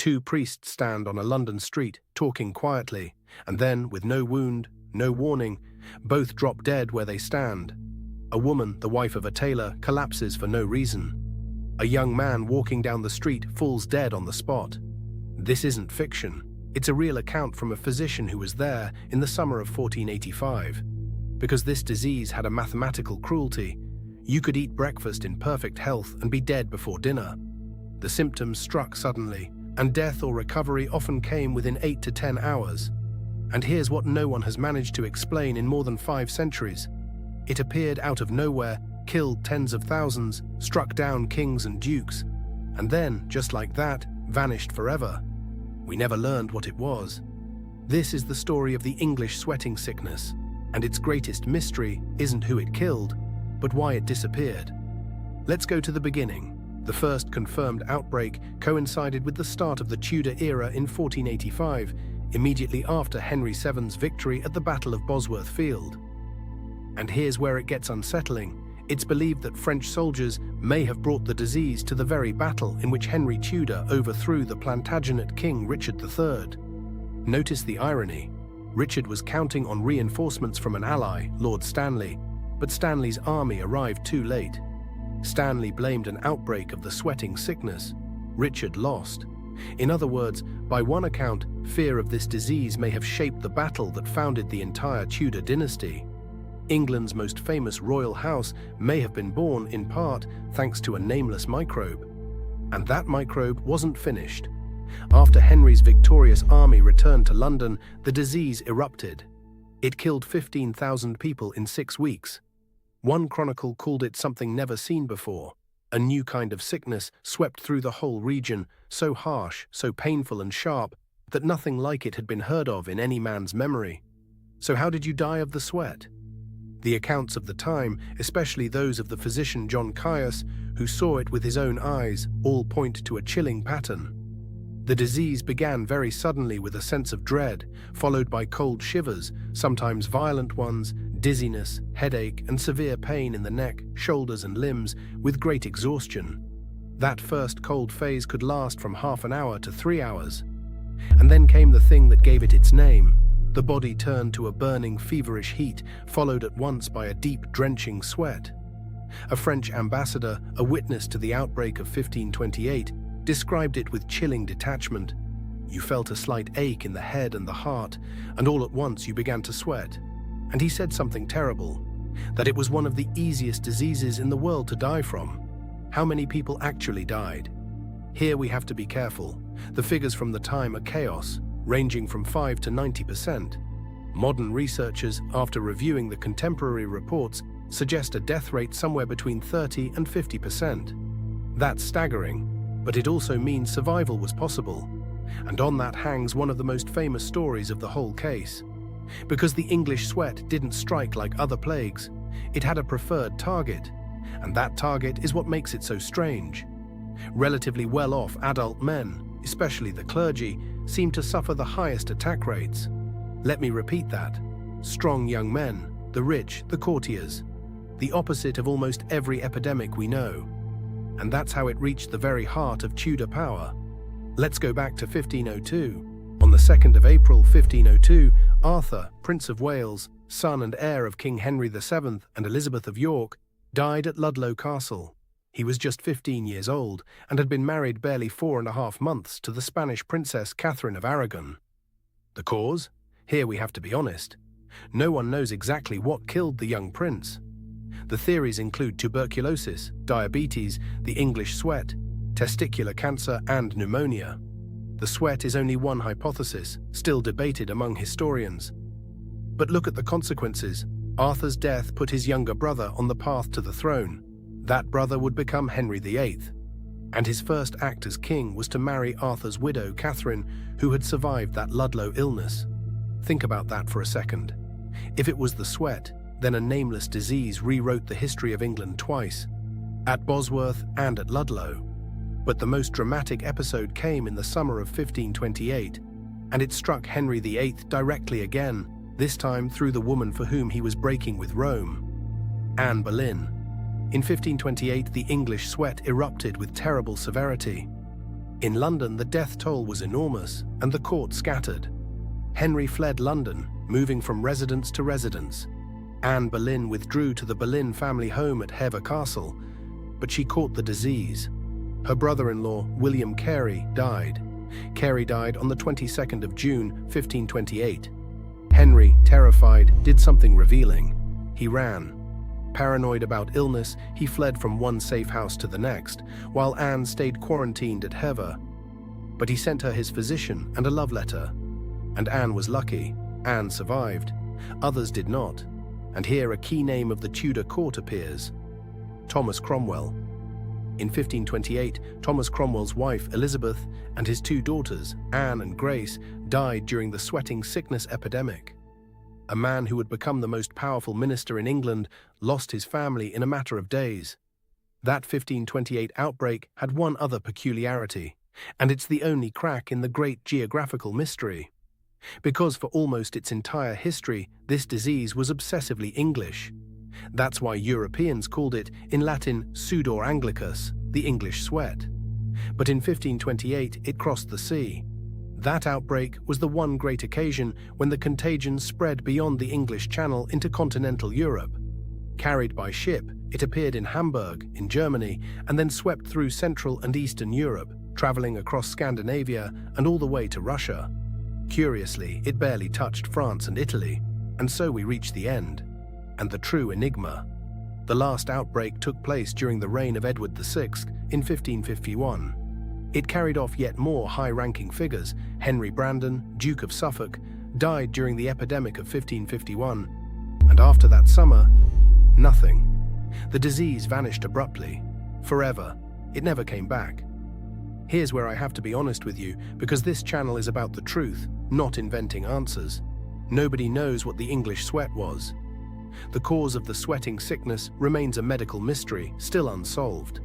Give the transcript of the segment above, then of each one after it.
Two priests stand on a London street, talking quietly, and then, with no wound, no warning, both drop dead where they stand. A woman, the wife of a tailor, collapses for no reason. A young man walking down the street falls dead on the spot. This isn't fiction. It's a real account from a physician who was there in the summer of 1485. Because this disease had a mathematical cruelty, you could eat breakfast in perfect health and be dead before dinner. The symptoms struck suddenly, and death or recovery often came within 8 to 10 hours. And here's what no one has managed to explain in more than 5 centuries. It appeared out of nowhere, killed tens of thousands, struck down kings and dukes, and then, just like that, vanished forever. We never learned what it was. This is the story of the English sweating sickness, and its greatest mystery isn't who it killed, but why it disappeared. Let's go to the beginning. The first confirmed outbreak coincided with the start of the Tudor era in 1485, immediately after Henry VII's victory at the Battle of Bosworth Field. And here's where it gets unsettling. It's believed that French soldiers may have brought the disease to the very battle in which Henry Tudor overthrew the Plantagenet king Richard III. Notice the irony. Richard was counting on reinforcements from an ally, Lord Stanley, but Stanley's army arrived too late. Stanley blamed an outbreak of the sweating sickness. Richard lost. In other words, by one account, fear of this disease may have shaped the battle that founded the entire Tudor dynasty. England's most famous royal house may have been born, in part, thanks to a nameless microbe. And that microbe wasn't finished. After Henry's victorious army returned to London, the disease erupted. It killed 15,000 people in 6 weeks. One chronicle called it something never seen before. A new kind of sickness swept through the whole region, so harsh, so painful and sharp, that nothing like it had been heard of in any man's memory. So how did you die of the sweat? The accounts of the time, especially those of the physician John Caius, who saw it with his own eyes, all point to a chilling pattern. The disease began very suddenly with a sense of dread, followed by cold shivers, sometimes violent ones, dizziness, headache, and severe pain in the neck, shoulders, and limbs, with great exhaustion. That first cold phase could last from half an hour to 3 hours. And then came the thing that gave it its name. The body turned to a burning, feverish heat, followed at once by a deep, drenching sweat. A French ambassador, a witness to the outbreak of 1528, described it with chilling detachment. You felt a slight ache in the head and the heart, and all at once you began to sweat. And he said something terrible, that it was one of the easiest diseases in the world to die from. How many people actually died? Here we have to be careful. The figures from the time are chaos, ranging from 5 to 90%. Modern researchers, after reviewing the contemporary reports, suggest a death rate somewhere between 30 and 50%. That's staggering, but it also means survival was possible. And on that hangs one of the most famous stories of the whole case. Because the English sweat didn't strike like other plagues, it had a preferred target, and that target is what makes it so strange. Relatively well-off adult men, especially the clergy, seem to suffer the highest attack rates. Let me repeat that. Strong young men, the rich, the courtiers. The opposite of almost every epidemic we know. And that's how it reached the very heart of Tudor power. Let's go back to 1502. On the 2nd of April 1502, Arthur, Prince of Wales, son and heir of King Henry VII and Elizabeth of York, died at Ludlow Castle. He was just 15 years old and had been married barely 4.5 months to the Spanish Princess Catherine of Aragon. The cause? Here we have to be honest. No one knows exactly what killed the young prince. The theories include tuberculosis, diabetes, the English sweat, testicular cancer, and pneumonia. The sweat is only one hypothesis, still debated among historians. But look at the consequences. Arthur's death put his younger brother on the path to the throne. That brother would become Henry VIII. And his first act as king was to marry Arthur's widow, Catherine, who had survived that Ludlow illness. Think about that for a second. If it was the sweat, then a nameless disease rewrote the history of England twice, at Bosworth and at Ludlow. But the most dramatic episode came in the summer of 1528, and it struck Henry VIII directly again, this time through the woman for whom he was breaking with Rome, Anne Boleyn. In 1528, the English sweat erupted with terrible severity. In London, the death toll was enormous, and the court scattered. Henry fled London, moving from residence to residence. Anne Boleyn withdrew to the Boleyn family home at Hever Castle, but she caught the disease. Her brother-in-law, William Carey, died. Carey died on the 22nd of June, 1528. Henry, terrified, did something revealing. He ran. Paranoid about illness, he fled from one safe house to the next, while Anne stayed quarantined at Hever. But he sent her his physician and a love letter. And Anne was lucky. Anne survived. Others did not. And here a key name of the Tudor court appears: Thomas Cromwell. In 1528, Thomas Cromwell's wife, Elizabeth, and his two daughters, Anne and Grace, died during the sweating sickness epidemic. A man who had become the most powerful minister in England lost his family in a matter of days. That 1528 outbreak had one other peculiarity, and it's the only crack in the great geographical mystery. Because for almost its entire history, this disease was obsessively English. That's why Europeans called it, in Latin, sudor anglicus, the English sweat. But in 1528, it crossed the sea. That outbreak was the one great occasion when the contagion spread beyond the English Channel into continental Europe. Carried by ship, it appeared in Hamburg, in Germany, and then swept through Central and Eastern Europe, traveling across Scandinavia and all the way to Russia. Curiously, it barely touched France and Italy, and so we reach the end. And the true enigma. The last outbreak took place during the reign of Edward VI in 1551. It carried off yet more high-ranking figures. Henry Brandon, Duke of Suffolk, died during the epidemic of 1551, and after that summer, nothing. The disease vanished abruptly, forever. It never came back. Here's where I have to be honest with you, because this channel is about the truth, not inventing answers. Nobody knows what the English sweat was. The cause of the sweating sickness remains a medical mystery, still unsolved.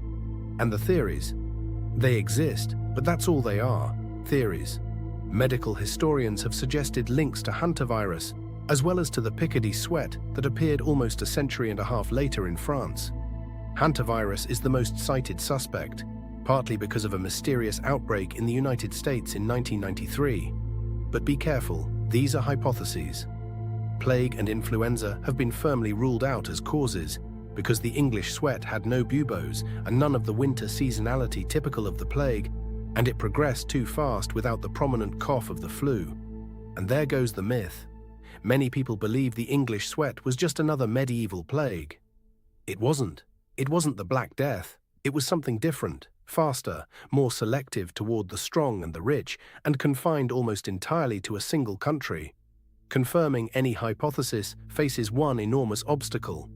And the theories? They exist, but that's all they are, theories. Medical historians have suggested links to hantavirus, as well as to the Picardy sweat that appeared almost a century and a half later in France. Hantavirus is the most cited suspect, partly because of a mysterious outbreak in the United States in 1993. But be careful, these are hypotheses. Plague and influenza have been firmly ruled out as causes, because the English sweat had no buboes and none of the winter seasonality typical of the plague, and it progressed too fast without the prominent cough of the flu. And there goes the myth. Many people believe the English sweat was just another medieval plague. It wasn't. It wasn't the Black Death. It was something different, faster, more selective toward the strong and the rich, and confined almost entirely to a single country. Confirming any hypothesis faces one enormous obstacle: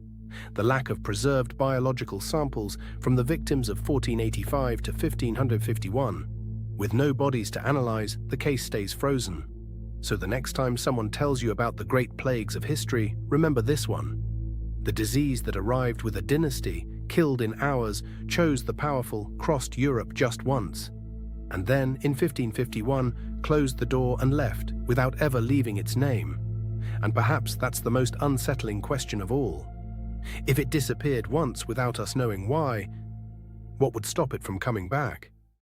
the lack of preserved biological samples from the victims of 1485 to 1551. With no bodies to analyze, the case stays frozen. So the next time someone tells you about the great plagues of history, remember this one. The disease that arrived with a dynasty, killed in hours, chose the powerful, crossed Europe just once, and then, in 1551, closed the door and left without ever leaving its name. And perhaps that's the most unsettling question of all. If it disappeared once without us knowing why, what would stop it from coming back?